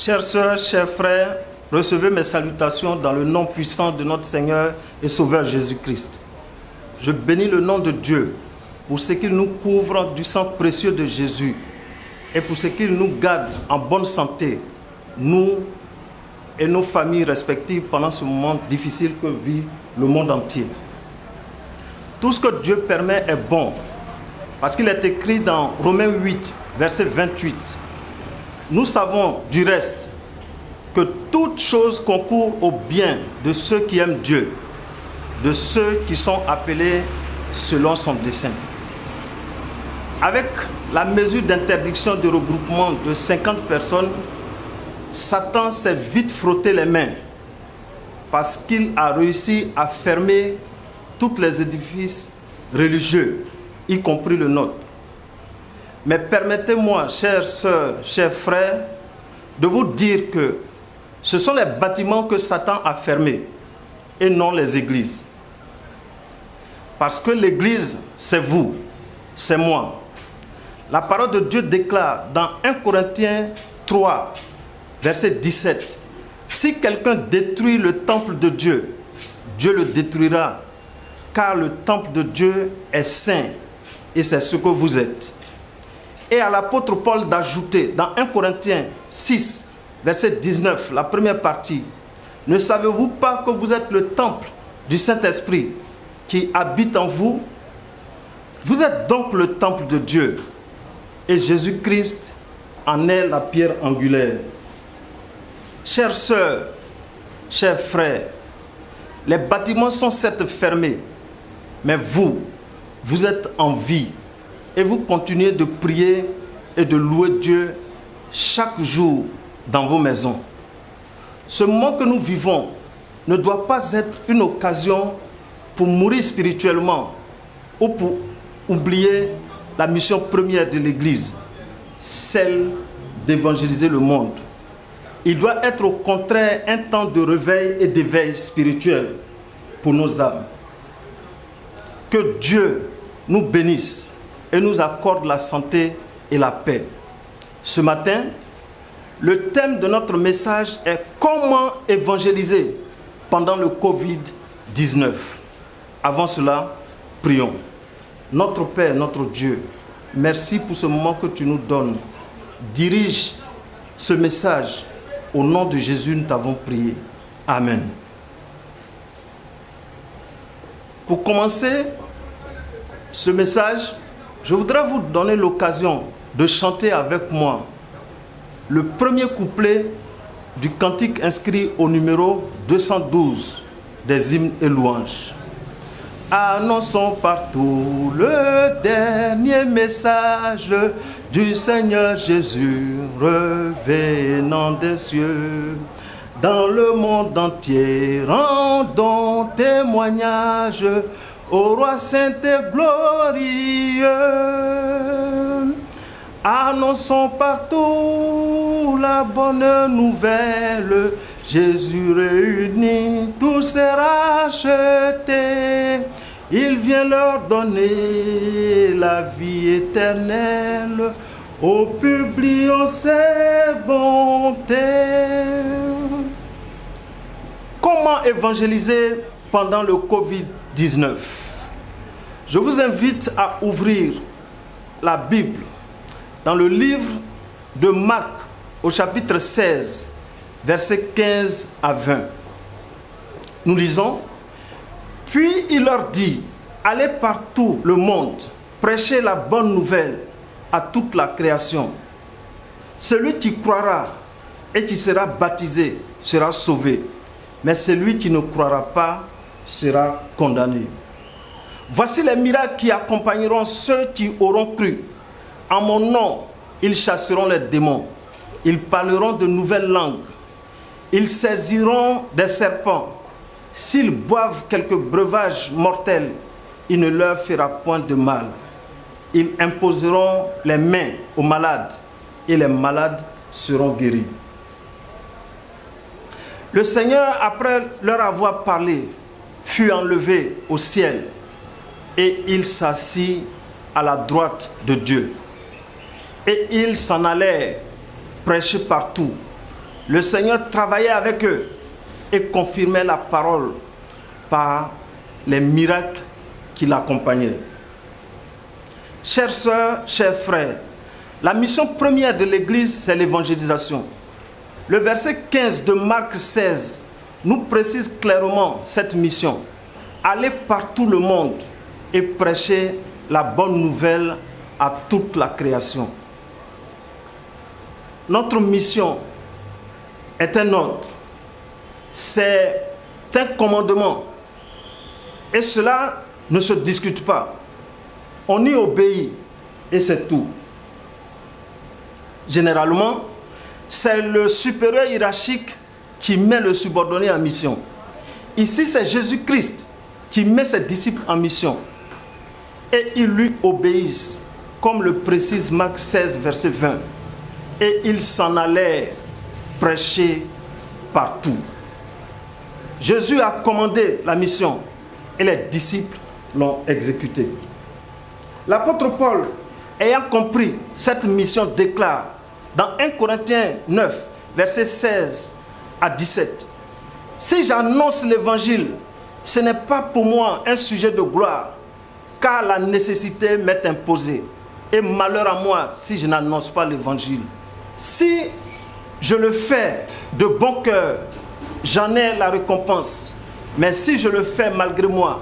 Chères sœurs, chers frères, recevez mes salutations dans le nom puissant de notre Seigneur et Sauveur Jésus-Christ. Je bénis le nom de Dieu pour ce qu'il nous couvre du sang précieux de Jésus et pour ce qu'il nous garde en bonne santé, nous et nos familles respectives pendant ce moment difficile que vit le monde entier. Tout ce que Dieu permet est bon, parce qu'il est écrit dans Romains 8, verset 28. Nous savons du reste que toute chose concourt au bien de ceux qui aiment Dieu, de ceux qui sont appelés selon son dessein. Avec la mesure d'interdiction de regroupement de 50 personnes, Satan s'est vite frotté les mains parce qu'il a réussi à fermer tous les édifices religieux, y compris le nôtre. Mais permettez-moi, chères sœurs, chers frères, de vous dire que ce sont les bâtiments que Satan a fermés et non les églises. Parce que l'église, c'est vous, c'est moi. La parole de Dieu déclare dans 1 Corinthiens 3, verset 17, « Si quelqu'un détruit le temple de Dieu, Dieu le détruira, car le temple de Dieu est saint, et c'est ce que vous êtes. » Et à l'apôtre Paul d'ajouter dans 1 Corinthiens 6, verset 19, la première partie, « Ne savez-vous pas que vous êtes le temple du Saint-Esprit qui habite en vous? Vous êtes donc le temple de Dieu, et Jésus-Christ en est la pierre angulaire. » Chères sœurs, chers frères, les bâtiments sont certes fermés, mais vous êtes en vie. Et vous continuez de prier et de louer Dieu chaque jour dans vos maisons. Ce moment que nous vivons ne doit pas être une occasion pour mourir spirituellement ou pour oublier la mission première de l'Église, celle d'évangéliser le monde. Il doit être au contraire un temps de réveil et d'éveil spirituel pour nos âmes. Que Dieu nous bénisse et nous accorde la santé et la paix. Ce matin, le thème de notre message est comment évangéliser pendant le Covid-19. Avant cela, prions. Notre Père, notre Dieu, merci pour ce moment que tu nous donnes. Dirige ce message. Au nom de Jésus, nous t'avons prié. Amen. Pour commencer ce message, je voudrais vous donner l'occasion de chanter avec moi le premier couplet du cantique inscrit au numéro 212 des hymnes et louanges. Annonçons partout le dernier message du Seigneur Jésus revenant des cieux. Dans le monde entier, rendons témoignage au roi saint et glorieux. Annonçons partout la bonne nouvelle. Jésus réunit tous ses rachetés. Il vient leur donner la vie éternelle. Oh, publions ses bontés. Comment évangéliser pendant le Covid-19? Je vous invite à ouvrir la Bible dans le livre de Marc au chapitre 16, versets 15 à 20. Nous lisons: Puis il leur dit, allez partout le monde, prêchez la bonne nouvelle à toute la création. Celui qui croira et qui sera baptisé sera sauvé, mais celui qui ne croira pas sera condamné. Voici les miracles qui accompagneront ceux qui auront cru. En mon nom, ils chasseront les démons. Ils parleront de nouvelles langues. Ils saisiront des serpents. S'ils boivent quelques breuvages mortels, il ne leur fera point de mal. Ils imposeront les mains aux malades et les malades seront guéris. Le Seigneur, après leur avoir parlé, fut enlevé au ciel et il s'assit à la droite de Dieu. Et ils s'en allèrent prêcher partout, Le Seigneur travaillait avec eux et confirmait la parole par les miracles qui l'accompagnaient. Chères sœurs, chers frères, la mission première de l'Église, c'est l'évangélisation. Le verset 15 de Marc 16 nous précise clairement cette mission. Allez par tout le monde et prêcher la bonne nouvelle à toute la création. Notre mission est un ordre, c'est un commandement. Et cela ne se discute pas. On y obéit et c'est tout. Généralement, c'est le supérieur hiérarchique qui met le subordonné en mission. Ici, c'est Jésus-Christ qui met ses disciples en mission. Et ils lui obéissent, comme le précise Marc 16, verset 20. Et ils s'en allèrent prêcher partout. Jésus a commandé la mission et les disciples l'ont exécutée. L'apôtre Paul, ayant compris cette mission, déclare dans 1 Corinthiens 9, versets 16 à 17. « Si j'annonce l'évangile, ce n'est pas pour moi un sujet de gloire, car la nécessité m'est imposée. Et malheur à moi si je n'annonce pas l'évangile. Si je le fais de bon cœur, j'en ai la récompense. Mais si je le fais malgré moi,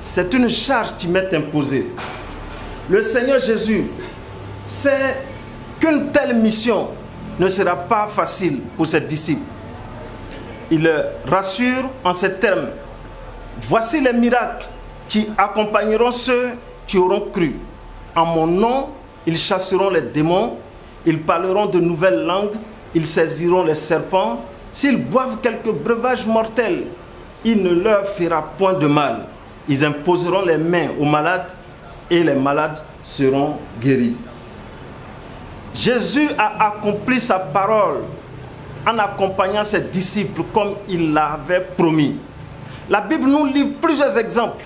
c'est une charge qui m'est imposée. » Le Seigneur Jésus sait qu'une telle mission ne sera pas facile pour ses disciples. Il le rassure en ces termes. « Voici les miracles qui accompagneront ceux qui auront cru. En mon nom, ils chasseront les démons, ils parleront de nouvelles langues, ils saisiront les serpents. S'ils boivent quelques breuvages mortels, il ne leur fera point de mal. Ils imposeront les mains aux malades et les malades seront guéris. » Jésus a accompli sa parole en accompagnant ses disciples comme il l'avait promis. La Bible nous livre plusieurs exemples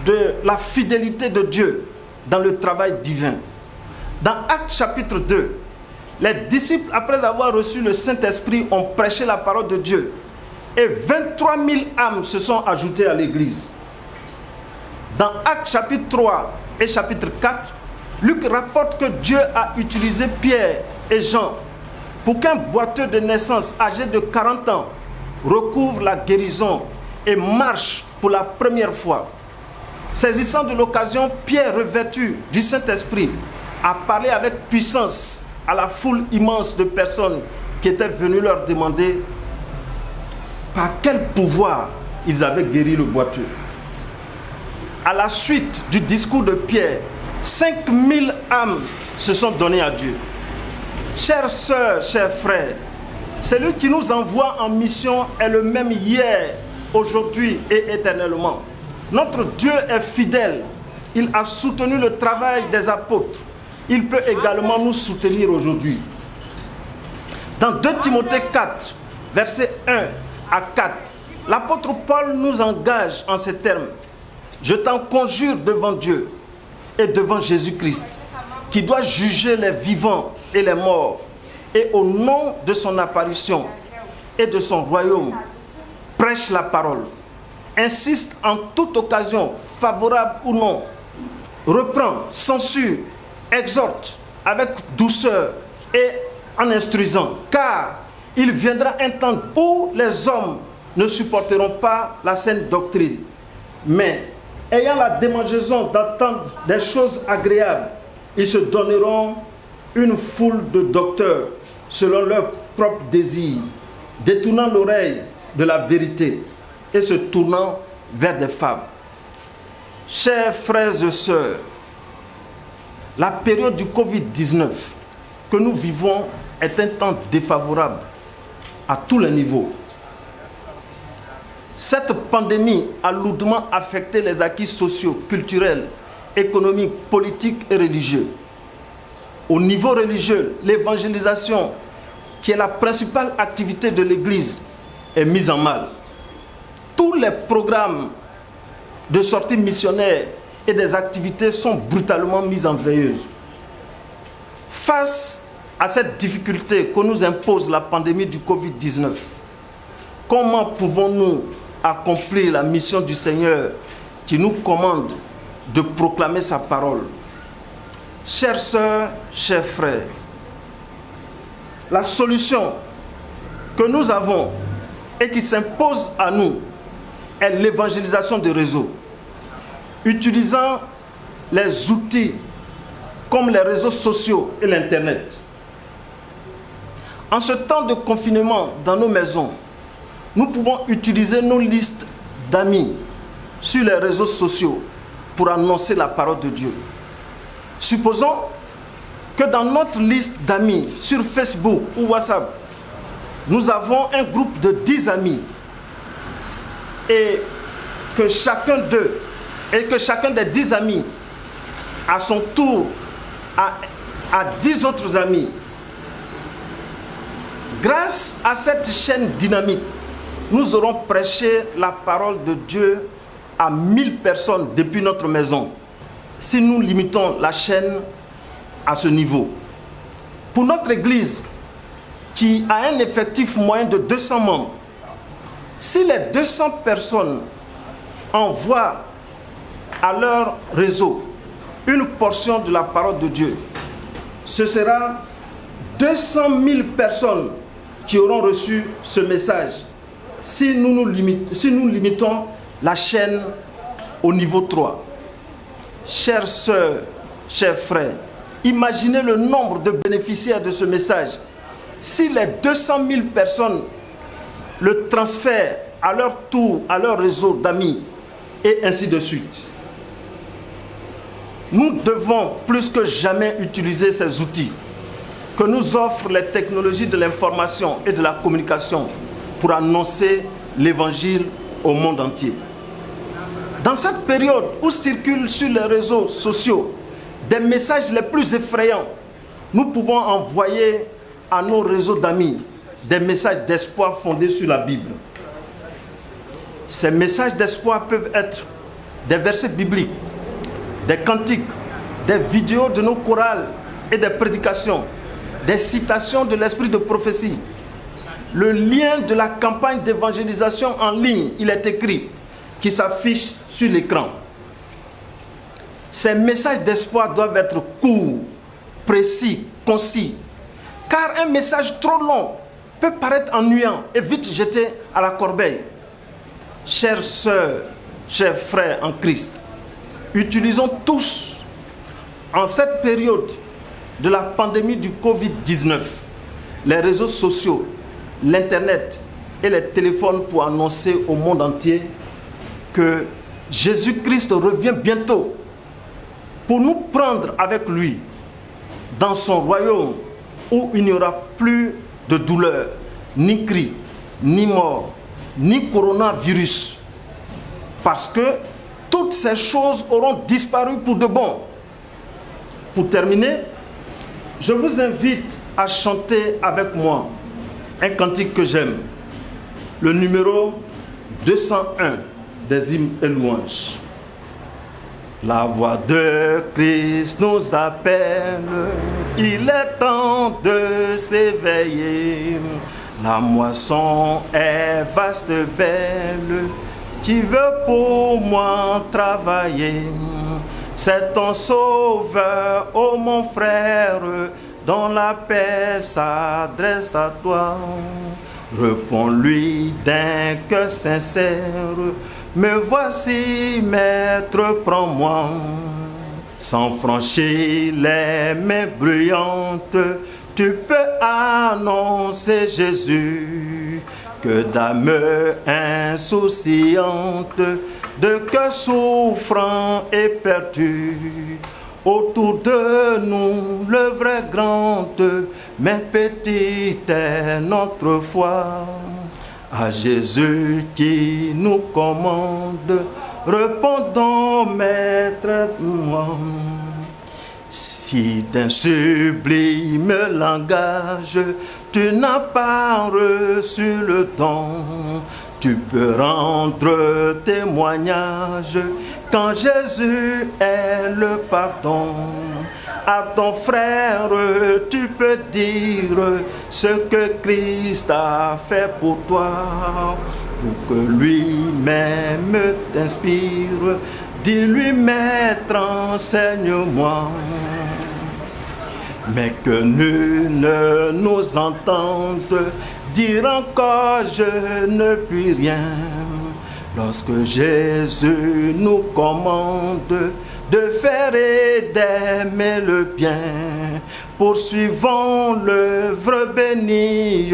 de la fidélité de Dieu dans le travail divin. Dans Actes chapitre 2, les disciples, après avoir reçu le Saint-Esprit, ont prêché la parole de Dieu. Et 23 000 âmes se sont ajoutées à l'église. Dans Actes chapitre 3 et chapitre 4, Luc rapporte que Dieu a utilisé Pierre et Jean pour qu'un boiteux de naissance âgé de 40 ans recouvre la guérison et marche pour la première fois. Saisissant de l'occasion, Pierre, revêtu du Saint-Esprit, a parlé avec puissance à la foule immense de personnes qui étaient venues leur demander par quel pouvoir ils avaient guéri le boiteux. À la suite du discours de Pierre, 5000 âmes se sont données à Dieu. Chères sœurs, chers frères, celui qui nous envoie en mission est le même hier, aujourd'hui et éternellement. Notre Dieu est fidèle. Il a soutenu le travail des apôtres. Il peut également nous soutenir aujourd'hui. Dans 2 Timothée 4, versets 1 à 4, l'apôtre Paul nous engage en ces termes. « Je t'en conjure devant Dieu et devant Jésus-Christ, qui doit juger les vivants et les morts, et au nom de son apparition et de son royaume, prêche la parole. Insiste en toute occasion, favorable ou non, reprend, censure, exhorte avec douceur et en instruisant, car il viendra un temps où les hommes ne supporteront pas la saine doctrine, mais ayant la démangeaison d'entendre des choses agréables, ils se donneront une foule de docteurs selon leurs propres désirs, détournant l'oreille de la vérité et se tournant vers des fables. » Chers frères et sœurs, la période du Covid-19 que nous vivons est un temps défavorable à tous les niveaux. Cette pandémie a lourdement affecté les acquis sociaux, culturels, économiques, politiques et religieux. Au niveau religieux, l'évangélisation, qui est la principale activité de l'Église, est mise en mal. Tous les programmes de sortie missionnaire et des activités sont brutalement mis en veilleuse. Face à cette difficulté que nous impose la pandémie du Covid-19, comment pouvons-nous accomplir la mission du Seigneur qui nous commande de proclamer sa parole? Chères sœurs, chers frères, la solution que nous avons et qui s'impose à nous est l'évangélisation des réseaux. Utilisant les outils comme les réseaux sociaux et l'Internet. En ce temps de confinement dans nos maisons, nous pouvons utiliser nos listes d'amis sur les réseaux sociaux pour annoncer la parole de Dieu. Supposons que dans notre liste d'amis sur Facebook ou WhatsApp, nous avons un groupe de 10 amis et que chacun des 10 amis, à son tour, a 10 autres amis. Grâce à cette chaîne dynamique, nous aurons prêché la parole de Dieu à 1000 personnes depuis notre maison, si nous limitons la chaîne à ce niveau. Pour notre église, qui a un effectif moyen de 200 membres, si les 200 personnes envoient à leur réseau une portion de la parole de Dieu, ce sera 200 000 personnes qui auront reçu ce message si nous limitons la chaîne au niveau 3. Chères sœurs, chers frères, imaginez le nombre de bénéficiaires de ce message si les 200 000 personnes le transfèrent à leur tour, à leur réseau d'amis, et ainsi de suite. Nous devons plus que jamais utiliser ces outils que nous offrent les technologies de l'information et de la communication pour annoncer l'évangile au monde entier. Dans cette période où circulent sur les réseaux sociaux des messages les plus effrayants, nous pouvons envoyer à nos réseaux d'amis des messages d'espoir fondés sur la Bible. Ces messages d'espoir peuvent être des versets bibliques, des cantiques, des vidéos de nos chorales et des prédications, des citations de l'esprit de prophétie. Le lien de la campagne d'évangélisation en ligne, il est écrit, qui s'affiche sur l'écran. Ces messages d'espoir doivent être courts, précis, concis, car un message trop long peut paraître ennuyant et vite jeté à la corbeille. Chères sœurs, chers frères en Christ, utilisons tous, en cette période de la pandémie du Covid-19, les réseaux sociaux, l'Internet et les téléphones pour annoncer au monde entier que Jésus-Christ revient bientôt pour nous prendre avec lui dans son royaume où il n'y aura plus de douleur, ni cris, ni mort, ni coronavirus. Parce que toutes ces choses auront disparu pour de bon. Pour terminer, je vous invite à chanter avec moi un cantique que j'aime, le numéro 201 des hymnes et louanges. La voix de Christ nous appelle, il est temps de s'éveiller. La moisson est vaste, belle, tu veux pour moi travailler. C'est ton sauveur, ô mon frère, dont la paix s'adresse à toi. Réponds-lui d'un cœur sincère, me voici, maître, prends-moi. Sans franchir les mains bruyantes, tu peux annoncer Jésus, que d'âme insouciante, de cœur souffrant et perdu. Autour de nous, le vrai grand, mais petite est notre foi. À Jésus qui nous commande, répondons, maître, moi. Si d'un sublime langage tu n'as pas reçu le don, tu peux rendre témoignage quand Jésus est le pardon. À ton frère, tu peux dire ce que Christ a fait pour toi, pour que lui-même t'inspire. Dis-lui, Maître, enseigne-moi. Mais que nul ne nous entende dire encore je ne puis rien. Lorsque Jésus nous commande de faire et d'aimer le bien, poursuivons l'œuvre bénie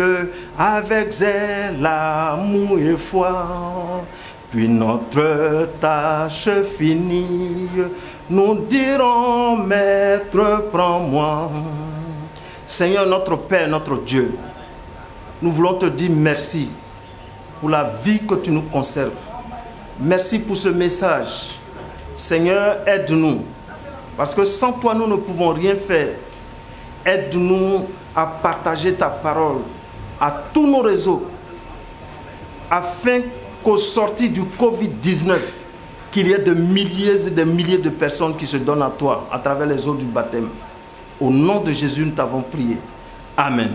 avec zèle, amour et foi. Puis notre tâche finie, nous dirons, Maître, prends-moi. Seigneur, notre Père, notre Dieu, nous voulons te dire merci pour la vie que tu nous conserves. Merci pour ce message. Seigneur, aide-nous, parce que sans toi, nous ne pouvons rien faire. Aide-nous à partager ta parole à tous nos réseaux, afin qu'au sortir du Covid-19, qu'il y ait des milliers et des milliers de personnes qui se donnent à toi à travers les eaux du baptême. Au nom de Jésus, nous t'avons prié. Amen.